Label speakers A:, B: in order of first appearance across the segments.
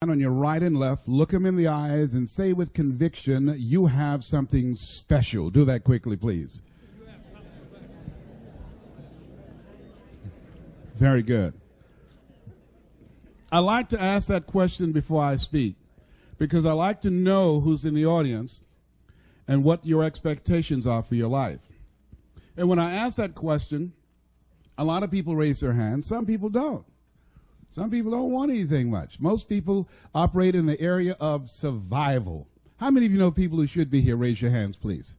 A: On your right and left, look them in the eyes and say with conviction, you have something special. Do that quickly, please. Very good. I like to ask that question before I speak because I like to know who's in the audience and what your expectations are for your life. And when I ask that question, a lot of people raise their hands. Some people don't. Some people don't want anything much. Most people operate in the area of survival. How many of you know people who should be here? Raise your hands, please.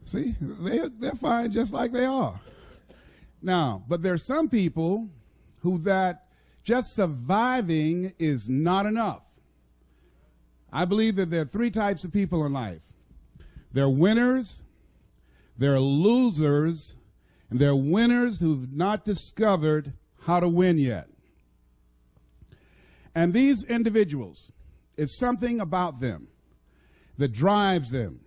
A: See, they're fine just like they are. Now, but there are some people who that just surviving is not enough. I believe that there are three types of people in life. There are winners, there are losers, and there are winners who've not discovered how to win yet. And these individuals, it's something about them that drives them,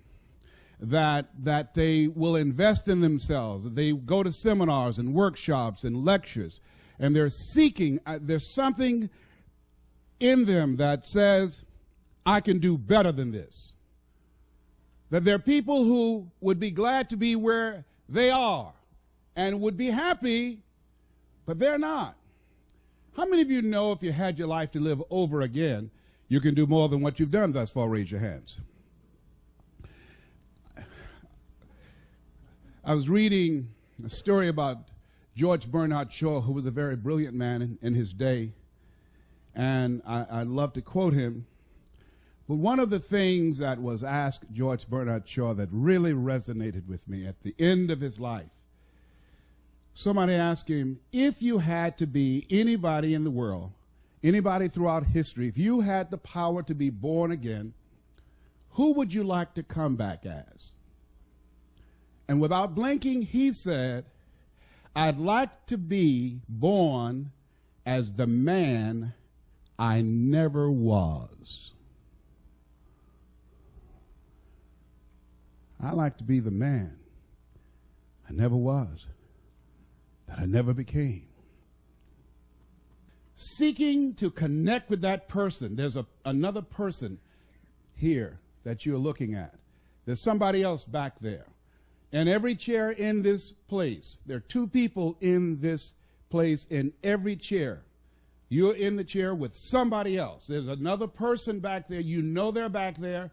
A: that they will invest in themselves. They go to seminars and workshops and lectures, and they're seeking, there's something in them that says, I can do better than this. That there are people who would be glad to be where they are and would be happy, but they're not. How many of you know if you had your life to live over again, you can do more than what you've done thus far? Raise your hands. I was reading a story about George Bernard Shaw, who was a very brilliant man in his day, and I love to quote him. But one of the things that was asked George Bernard Shaw that really resonated with me at the end of his life, somebody asked him, if you had to be anybody in the world, anybody throughout history, if you had the power to be born again, who would you like to come back as? And without blinking, he said, I'd like to be born as the man I never was. I like to be the man I never was, that I never became. Seeking to connect with that person. There's another person here that you're looking at. There's somebody else back there. And every chair in this place, there are two people in this place in every chair. You're in the chair with somebody else. There's another person back there. You know they're back there.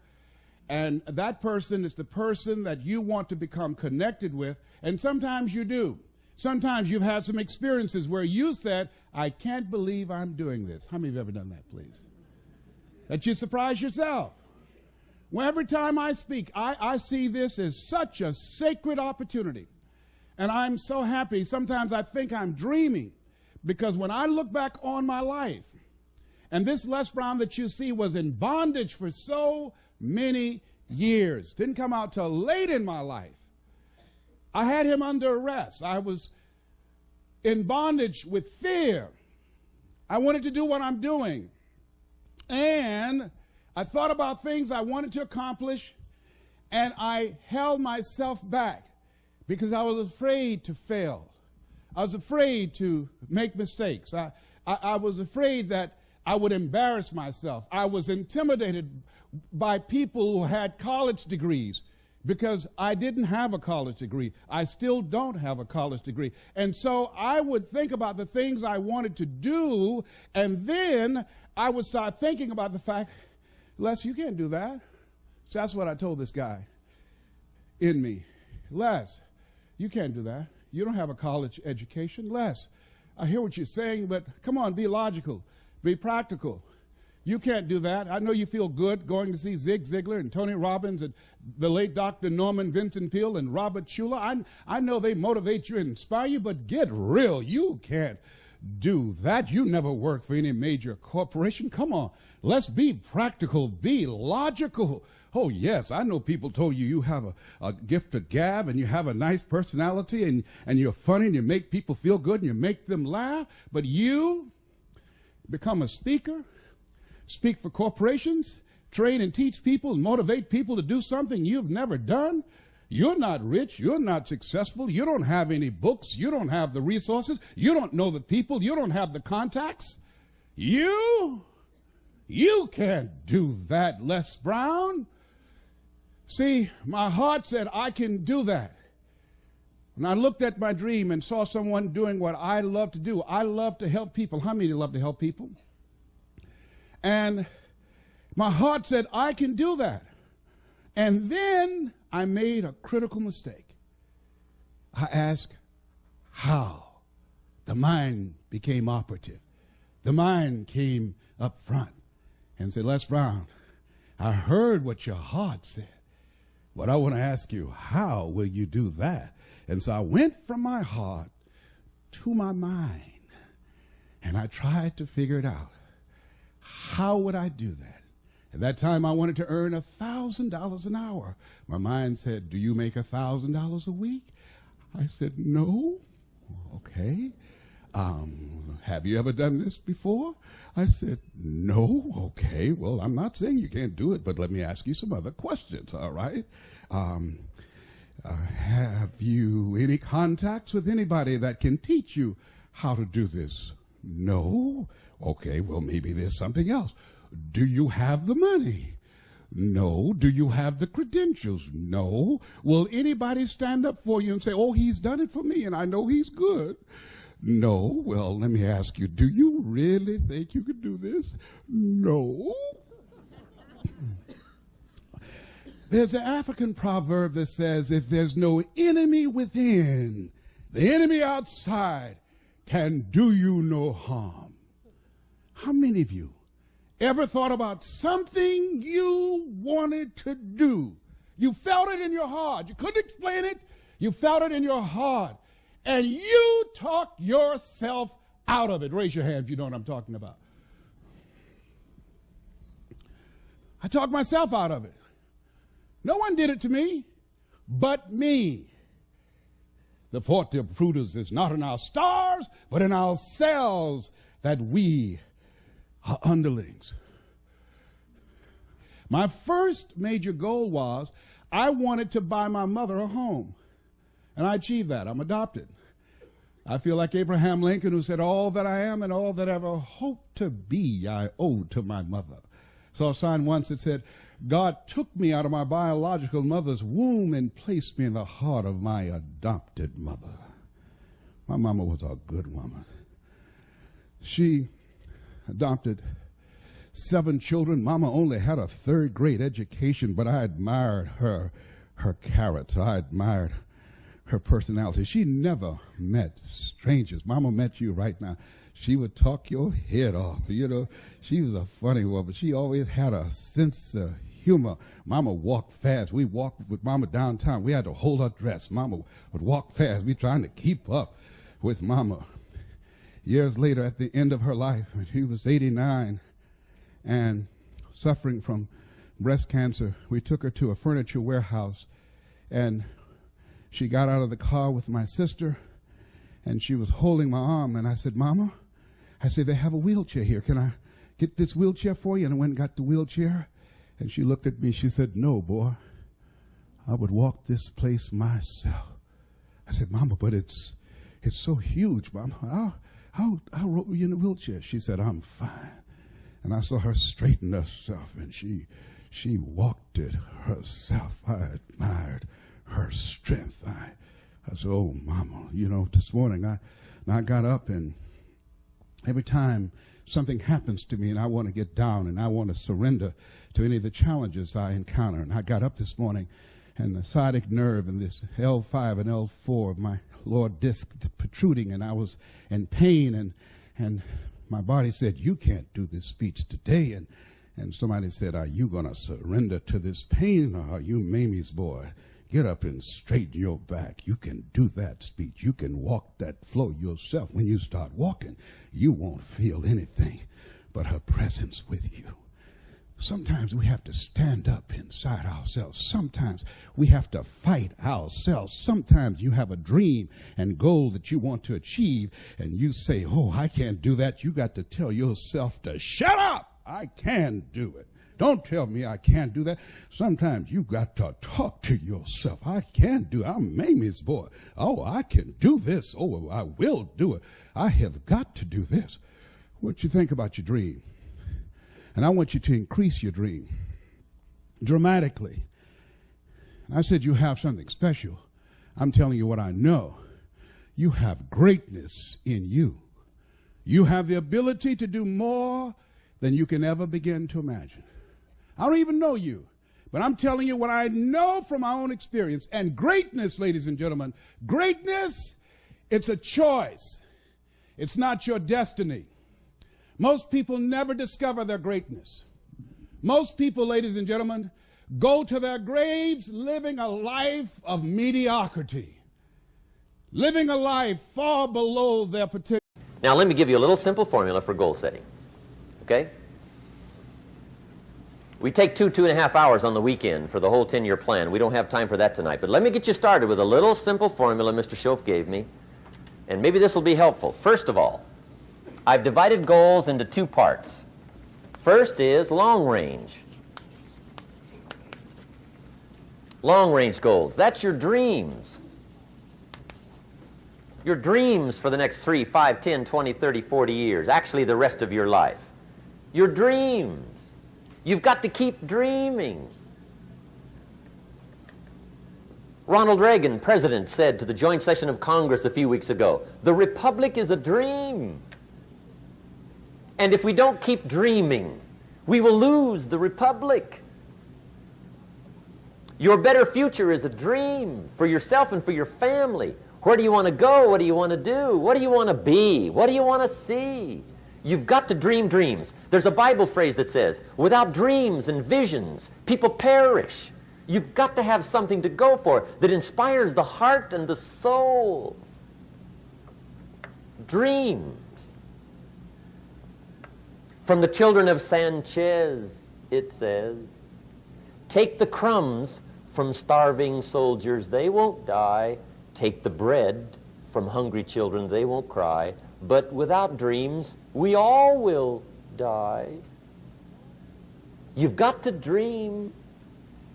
A: And that person is the person that you want to become connected with. And sometimes you do. Sometimes you've had some experiences where you said, I can't believe I'm doing this. How many of you have ever done that, please? That you surprise yourself. Well, every time I speak, I see this as such a sacred opportunity. And I'm so happy. Sometimes I think I'm dreaming. Because when I look back on my life, and this Les Brown that you see was in bondage for so many years. Didn't come out till late in my life. I had him under arrest. I was in bondage with fear. I wanted to do what I'm doing. And I thought about things I wanted to accomplish, and I held myself back because I was afraid to fail. I was afraid to make mistakes. I was afraid that I would embarrass myself. I was intimidated by people who had college degrees because I didn't have a college degree. I still don't have a college degree. And so I would think about the things I wanted to do, and then I would start thinking about the fact, Les, you can't do that. So that's what I told this guy in me. Les, you can't do that. You don't have a college education. Les, I hear what you're saying, but come on, be logical. Be practical. You can't do that. I know you feel good going to see Zig Ziglar and Tony Robbins and the late Dr. Norman Vincent Peale and Robert Schuller. I know they motivate you and inspire you, but get real. You can't do that. You never worked for any major corporation. Come on. Let's be practical. Be logical. Oh, yes, I know people told you you have a gift of gab and you have a nice personality and you're funny and you make people feel good and you make them laugh, but you become a speaker, speak for corporations, train and teach people and motivate people to do something you've never done. You're not rich. You're not successful. You don't have any books. You don't have the resources. You don't know the people. You don't have the contacts. You You can't do that, Les Brown. See, my heart said, I can do that. When I looked at my dream and saw someone doing what I love to do, I love to help people. How many love to help people? And my heart said, I can do that. And then I made a critical mistake. I asked, how? The mind became operative. The mind came up front and said, Les Brown, I heard what your heart said, but I want to ask you, how will you do that? And so I went from my heart to my mind, and I tried to figure it out. How would I do that? At that time, I wanted to earn $1,000 an hour. My mind said, do you make $1,000 a week? I said, no. Okay. Have you ever done this before? I said, no. Okay. Well, I'm not saying you can't do it, but let me ask you some other questions, all right? Have you any contacts with anybody that can teach you how to do this? No. Okay, well, maybe there's something else. Do you have the money? No. Do you have the credentials? No. Will anybody stand up for you and say, oh, he's done it for me and I know he's good? No. Well, let me ask you, do you really think you could do this? No. There's an African proverb that says, if there's no enemy within, the enemy outside can do you no harm. How many of you ever thought about something you wanted to do? You felt it in your heart. You couldn't explain it. You felt it in your heart. And you talked yourself out of it. Raise your hand if you know what I'm talking about. I talked myself out of it. No one did it to me but me. The forte of fruiters is not in our stars, but in ourselves, that we are underlings. My first major goal was I wanted to buy my mother a home. And I achieved that. I'm adopted. I feel like Abraham Lincoln, who said, all that I am and all that I ever hope to be, I owe to my mother. Saw a sign once that said, God took me out of my biological mother's womb and placed me in the heart of my adopted mother. My mama was a good woman. She adopted 7 children. Mama only had a 3rd grade education, but I admired her character. I admired her personality. She never met strangers. Mama met you right now. She would talk your head off. You know, she was a funny woman. She always had a sense of humor. Mama walked fast. We walked with Mama downtown. We had to hold her dress. Mama would walk fast. We trying to keep up with Mama. Years later, at the end of her life, when she was 89 and suffering from breast cancer, we took her to a furniture warehouse, and she got out of the car with my sister, and she was holding my arm, and I said, Mama, I said, they have a wheelchair here. Can I get this wheelchair for you? And I went and got the wheelchair, and she looked at me. She said, no, boy, I would walk this place myself. I said, Mama, but it's so huge, Mama. I'll roll you in a wheelchair. She said, I'm fine. And I saw her straighten herself, and she walked it herself. I admired her strength. I said, oh, Mama, you know, this morning I got up, and every time something happens to me and I want to get down and I want to surrender to any of the challenges I encounter, and I got up this morning, and the sciatic nerve and this L5 and L4 of my lower disc protruding, and I was in pain, and my body said, you can't do this speech today. And somebody said, are you going to surrender to this pain, or are you Mamie's boy? Get up and straighten your back. You can do that speech. You can walk that flow yourself. When you start walking, you won't feel anything but her presence with you. Sometimes we have to stand up inside ourselves. Sometimes we have to fight ourselves. Sometimes you have a dream and goal that you want to achieve, and you say, oh, I can't do that. You got to tell yourself to shut up. I can do it. Don't tell me I can't do that. Sometimes you got to talk to yourself. I can do it. I'm Mamie's boy. Oh, I can do this. Oh, I will do it. I have got to do this. What you think about your dream? And I want you to increase your dream dramatically. And I said, you have something special. I'm telling you what I know. You have greatness in you. You have the ability to do more than you can ever begin to imagine. I don't even know you, but I'm telling you what I know from my own experience. And greatness, ladies and gentlemen, greatness, it's a choice. It's not your destiny. Most people never discover their greatness. Most people, ladies and gentlemen, go to their graves living a life of mediocrity, living a life far below their potential.
B: Now, let me give you a little simple formula for goal setting, okay? We take 2.5 hours on the weekend for the whole 10-year plan. We don't have time for that tonight, but let me get you started with a little simple formula Mr. Schoaf gave me, and maybe this will be helpful. First of all, I've divided goals into 2 parts. First is long range. Long range goals, that's your dreams. Your dreams for the next 3, 5, 10, 20, 30, 40 years, actually the rest of your life. Your dreams. You've got to keep dreaming. Ronald Reagan, president, said to the joint session of Congress a few weeks ago, the Republic is a dream. And if we don't keep dreaming, we will lose the Republic. Your better future is a dream for yourself and for your family. Where do you want to go? What do you want to do? What do you want to be? What do you want to see? You've got to dream dreams. There's a Bible phrase that says, without dreams and visions, people perish. You've got to have something to go for that inspires the heart and the soul. Dreams. From the children of Sanchez, it says, take the crumbs from starving soldiers, they won't die. Take the bread from hungry children, they won't cry. But without dreams, we all will die. You've got to dream.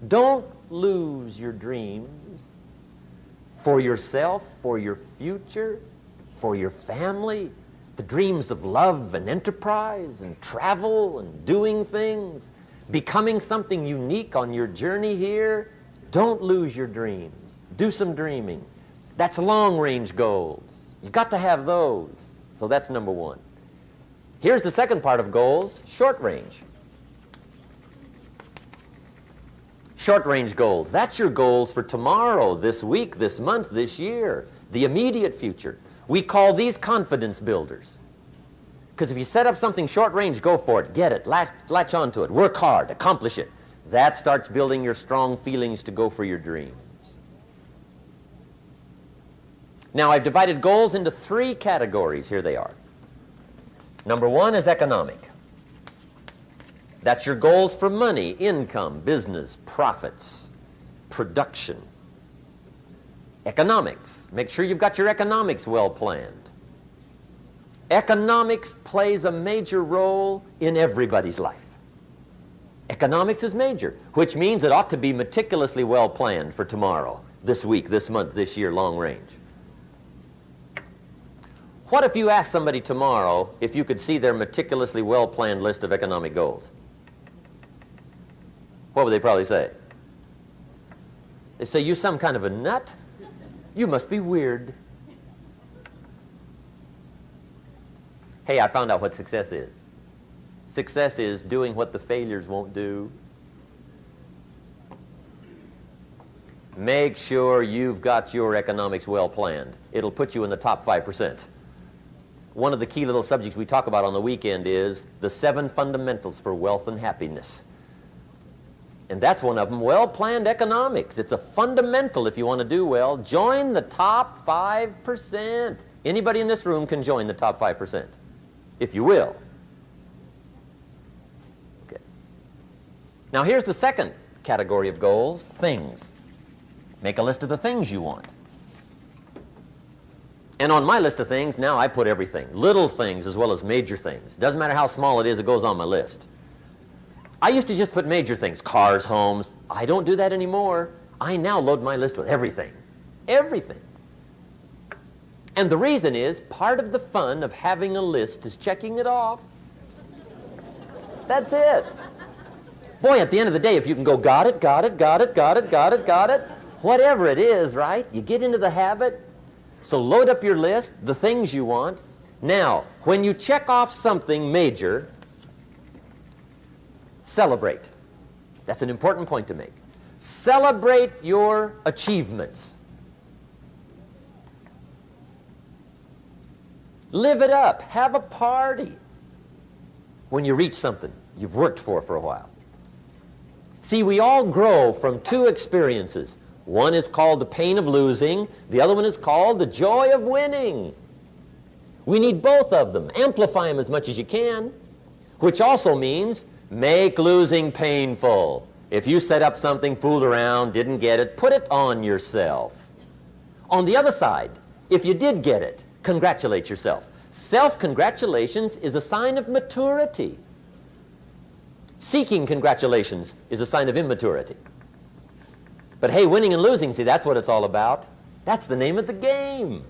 B: Don't lose your dreams for yourself, for your future, for your family. The dreams of love and enterprise and travel and doing things, becoming something unique on your journey here. Don't lose your dreams. Do some dreaming. That's long-range goals. You've got to have those. So that's number 1. Here's the second part of goals, short-range. Short-range goals. That's your goals for tomorrow, this week, this month, this year, the immediate future. We call these confidence builders. Because if you set up something short-range, go for it, get it, latch onto it, work hard, accomplish it. That starts building your strong feelings to go for your dreams. Now, I've divided goals into 3 categories. Here they are. Number 1 is economic. That's your goals for money, income, business, profits, production. Economics. Make sure you've got your economics well planned. Economics plays a major role in everybody's life. Economics is major, which means it ought to be meticulously well planned for tomorrow, this week, this month, this year, long range. What if you asked somebody tomorrow if you could see their meticulously well-planned list of economic goals? What would they probably say? They say, you some kind of a nut? You must be weird. Hey, I found out what success is. Success is doing what the failures won't do. Make sure you've got your economics well planned. It'll put you in the top 5%. One of the key little subjects we talk about on the weekend is the 7 fundamentals for wealth and happiness. And that's one of them, well-planned economics. It's a fundamental if you want to do well. Join the top 5%. Anybody in this room can join the top 5%, if you will. Okay. Now here's the second category of goals, things. Make a list of the things you want. And on my list of things, now I put everything. Little things as well as major things. Doesn't matter how small it is, it goes on my list. I used to just put major things, cars, homes. I don't do that anymore. I now load my list with everything. Everything. And the reason is, part of the fun of having a list is checking it off. That's it. Boy, at the end of the day, if you can go, got it, got it, got it, got it, got it, got it, whatever it is, right? You get into the habit. So load up your list, the things you want. Now, when you check off something major, celebrate. That's an important point to make. Celebrate your achievements. Live it up. Have a party when you reach something you've worked for a while. See, we all grow from two experiences. One is called the pain of losing. The other one is called the joy of winning. We need both of them. Amplify them as much as you can, which also means make losing painful. If you set up something, fooled around, didn't get it, put it on yourself. On the other side, if you did get it, congratulate yourself. Self-congratulations is a sign of maturity. Seeking congratulations is a sign of immaturity. But hey, winning and losing, see, that's what it's all about. That's the name of the game.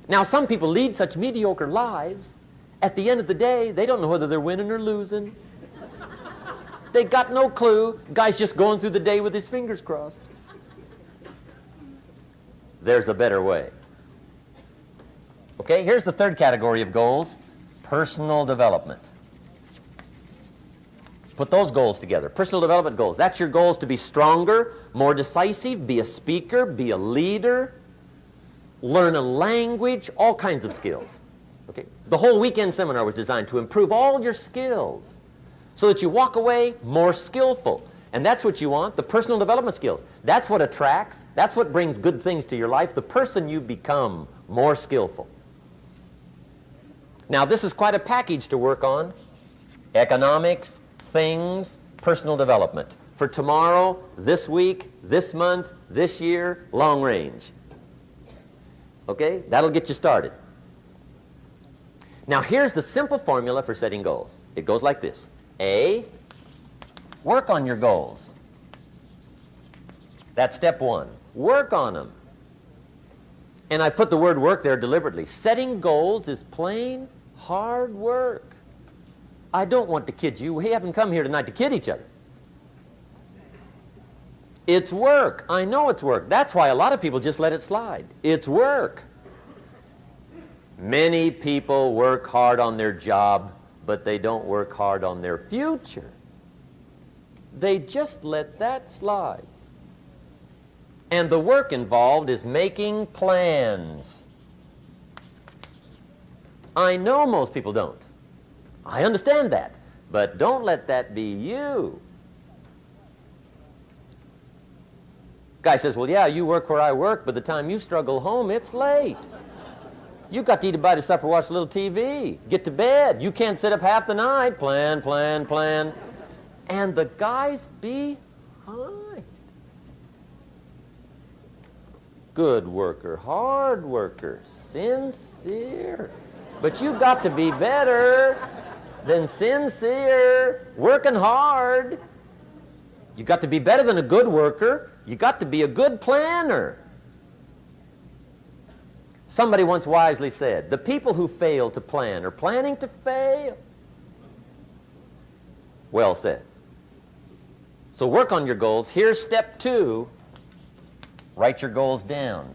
B: Now, some people lead such mediocre lives, at the end of the day, they don't know whether they're winning or losing. They got no clue. Guy's just going through the day with his fingers crossed. There's a better way. Okay, here's the third category of goals, personal development. Put those goals together, personal development goals. That's your goals to be stronger, more decisive, be a speaker, be a leader, learn a language, all kinds of skills. Okay? The whole weekend seminar was designed to improve all your skills so that you walk away more skillful. And that's what you want, the personal development skills. That's what attracts, that's what brings good things to your life, the person you become more skillful. Now, this is quite a package to work on. Economics, things, personal development. For tomorrow, this week, this month, this year, long range. Okay? That'll get you started. Now, here's the simple formula for setting goals. It goes like this. A, work on your goals. That's step one. Work on them. And I put the word work there deliberately. Setting goals is plain hard work. I don't want to kid you. We haven't come here tonight to kid each other. It's work. I know it's work. That's why a lot of people just let it slide. It's work. Many people work hard on their job, but they don't work hard on their future. They just let that slide. And the work involved is making plans. I know most people don't. I understand that, but don't let that be you. Guy says, well, yeah, you work where I work, but the time you struggle home, it's late. You've got to eat a bite of supper, watch a little TV, get to bed. You can't sit up half the night. Plan, plan, plan. And the guy's behind. Good worker, hard worker, sincere. But you've got to be better than sincere, working hard. You've got to be better than a good worker. You've got to be a good planner. Somebody once wisely said, the people who fail to plan are planning to fail. Well said. So work on your goals. Here's step two. Write your goals down.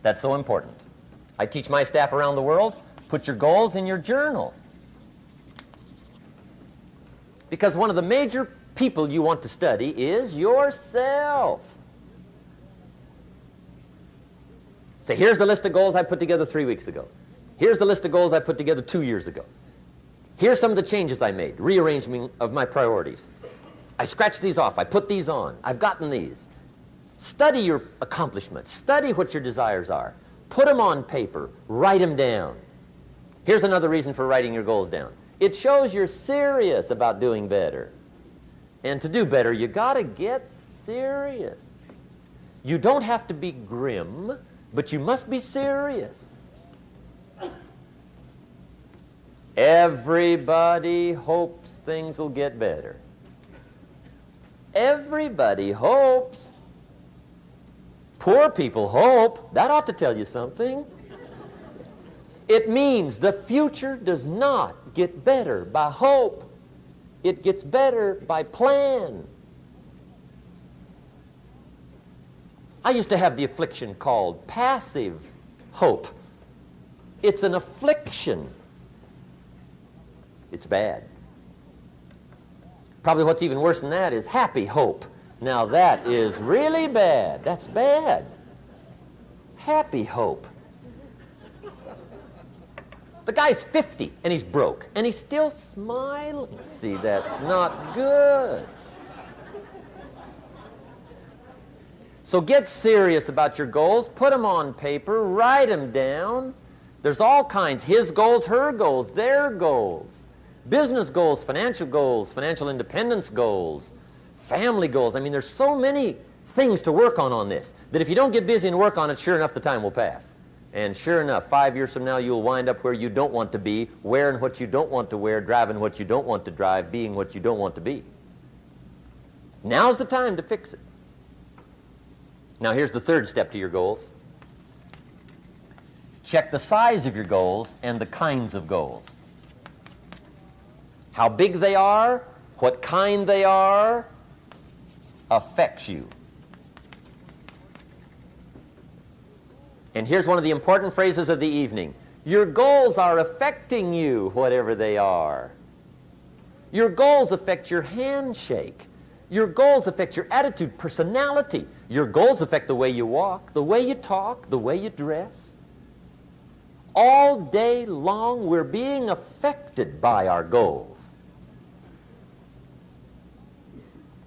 B: That's so important. I teach my staff around the world, put your goals in your journal. Because one of the major people you want to study is yourself. So here's the list of goals I put together 3 weeks ago. Here's the list of goals I put together 2 years ago. Here's some of the changes I made, rearrangement of my priorities. I scratched these off, I put these on, I've gotten these. Study your accomplishments, study what your desires are. Put them on paper, write them down. Here's another reason for writing your goals down. It shows you're serious about doing better. And to do better, you gotta get serious. You don't have to be grim, but you must be serious. Everybody hopes things will get better. Everybody hopes. Poor people hope. That ought to tell you something. It means the future does not not get better by hope. It gets better by plan. I used to have the affliction called passive hope. It's an affliction. It's bad. Probably what's even worse than that is happy hope. Now that is really bad. That's bad. Happy hope. The guy's 50 and he's broke and he's still smiling. See, that's not good. So get serious about your goals. Put them on paper. Write them down. There's all kinds. His goals, her goals, their goals. Business goals, financial independence goals, family goals. I mean, there's so many things to work on this that if you don't get busy and work on it, sure enough, the time will pass. And sure enough, 5 years from now, you'll wind up where you don't want to be, wearing what you don't want to wear, driving what you don't want to drive, being what you don't want to be. Now's the time to fix it. Now, here's the third step to your goals. Check the size of your goals and the kinds of goals. How big they are, what kind they are, affects you. And here's one of the important phrases of the evening. Your goals are affecting you, whatever they are. Your goals affect your handshake. Your goals affect your attitude, personality. Your goals affect the way you walk, the way you talk, the way you dress. All day long, we're being affected by our goals.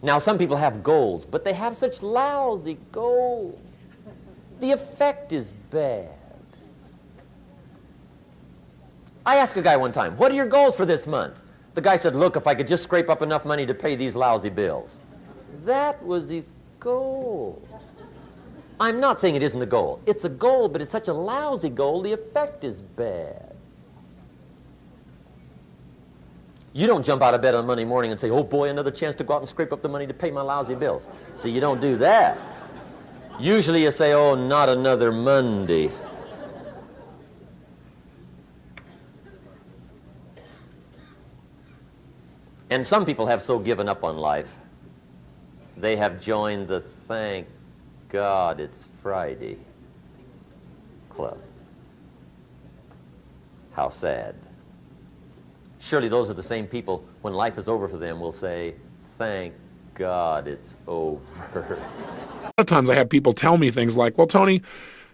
B: Now, some people have goals, but they have such lousy goals. The effect is bad. I asked a guy one time, what are your goals for this month? The guy said, look, if I could just scrape up enough money to pay these lousy bills. That was his goal. I'm not saying it isn't a goal. It's a goal, but it's such a lousy goal, the effect is bad. You don't jump out of bed on Monday morning and say, oh boy, another chance to go out and scrape up the money to pay my lousy bills. See, you don't do that. Usually you say, oh, not another Monday. And some people have so given up on life, they have joined the thank God it's Friday club. How sad. Surely those are the same people, when life is over for them, will say, thank God it's over.
C: A lot of times I have people tell me things like, well, Tony,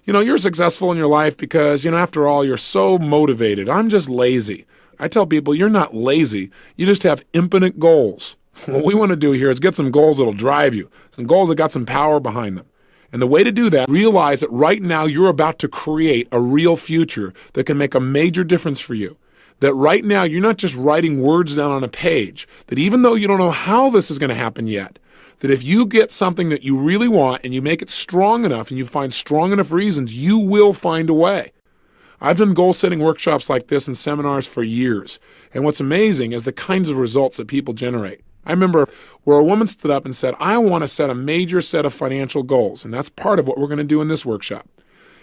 C: you're successful in your life because, after all, you're so motivated. I'm just lazy. I tell people, you're not lazy. You just have infinite goals. What we want to do here is get some goals that'll drive you, some goals that got some power behind them. And the way to do that, realize that right now you're about to create a real future that can make a major difference for you. That right now you're not just writing words down on a page, that even though you don't know how this is going to happen yet, that if you get something that you really want and you make it strong enough and you find strong enough reasons, you will find a way. I've done goal-setting workshops like this and seminars for years. And what's amazing is the kinds of results that people generate. I remember where a woman stood up and said, I want to set a major set of financial goals, and that's part of what we're going to do in this workshop.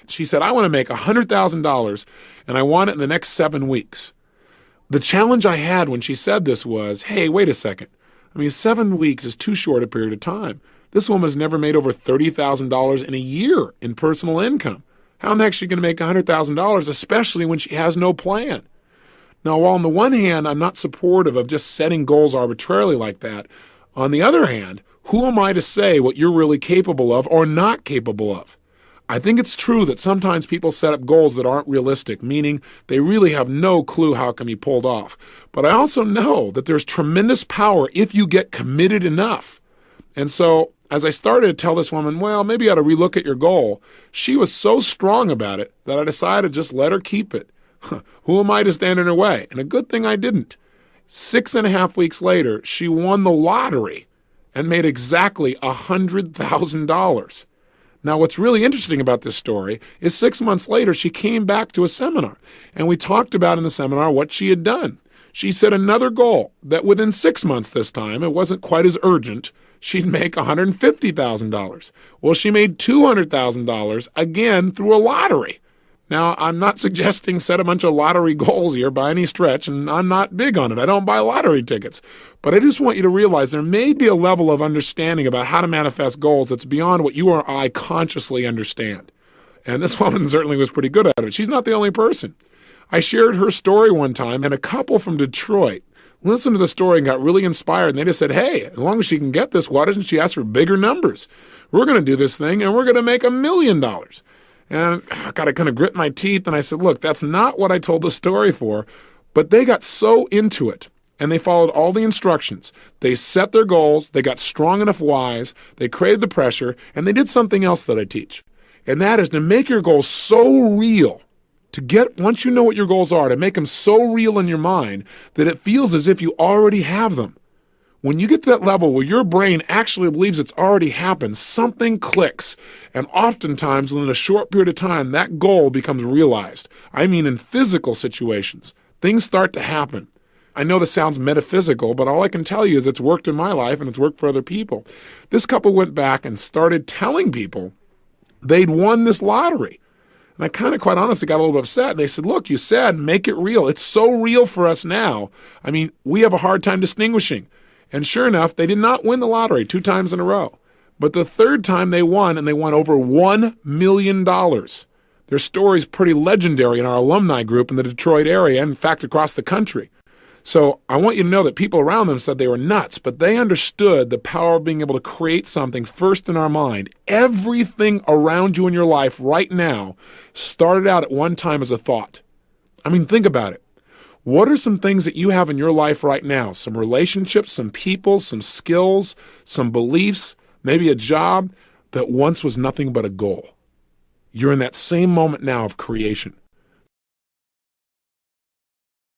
C: She said, I want to make $100,000, and I want it in the next 7 weeks. The challenge I had when she said this was, hey, wait a second. 7 weeks is too short a period of time. This woman has never made over $30,000 in a year in personal income. How in the heck is she going to make $100,000, especially when she has no plan? Now, while on the one hand, I'm not supportive of just setting goals arbitrarily like that, on the other hand, who am I to say what you're really capable of or not capable of? I think it's true that sometimes people set up goals that aren't realistic, meaning they really have no clue how it can be pulled off. But I also know that there's tremendous power if you get committed enough. And so as I started to tell this woman, well, maybe you ought to relook at your goal, she was so strong about it that I decided to just let her keep it. Who am I to stand in her way? And a good thing I didn't. 6.5 weeks later, she won the lottery and made exactly $100,000. Now, what's really interesting about this story is 6 months later, she came back to a seminar, and we talked about in the seminar what she had done. She set another goal that within 6 months this time, it wasn't quite as urgent, she'd make $150,000. Well, she made $200,000 again through a lottery. Now, I'm not suggesting set a bunch of lottery goals here by any stretch, and I'm not big on it. I don't buy lottery tickets. But I just want you to realize there may be a level of understanding about how to manifest goals that's beyond what you or I consciously understand. And this woman certainly was pretty good at it. She's not the only person. I shared her story one time, and a couple from Detroit listened to the story and got really inspired. And they just said, hey, as long as she can get this, why doesn't she ask for bigger numbers? We're going to do this thing, and we're going to make $1 million. And I got to kind of grit my teeth, and I said, look, that's not what I told the story for. But they got so into it, and they followed all the instructions. They set their goals, they got strong enough whys, they created the pressure, and they did something else that I teach. And that is to make your goals so real, to get, once you know what your goals are, to make them so real in your mind that it feels as if you already have them. When you get to that level where your brain actually believes it's already happened, something clicks. And oftentimes, within a short period of time, that goal becomes realized. I mean, in physical situations, things start to happen. I know this sounds metaphysical, but all I can tell you is it's worked in my life and it's worked for other people. This couple went back and started telling people they'd won this lottery. And I kind of, quite honestly, got a little bit upset. They said, look, you said make it real. It's so real for us now. I mean, we have a hard time distinguishing. And sure enough, they did not win the lottery 2 times in a row. But the third time they won, and they won over $1 million. Their story's pretty legendary in our alumni group in the Detroit area, and in fact, across the country. So I want you to know that people around them said they were nuts, but they understood the power of being able to create something first in our mind. Everything around you in your life right now started out at one time as a thought. I mean, think about it. What are some things that you have in your life right now? Some relationships, some people, some skills, some beliefs, maybe a job that once was nothing but a goal. You're in that same moment now of creation.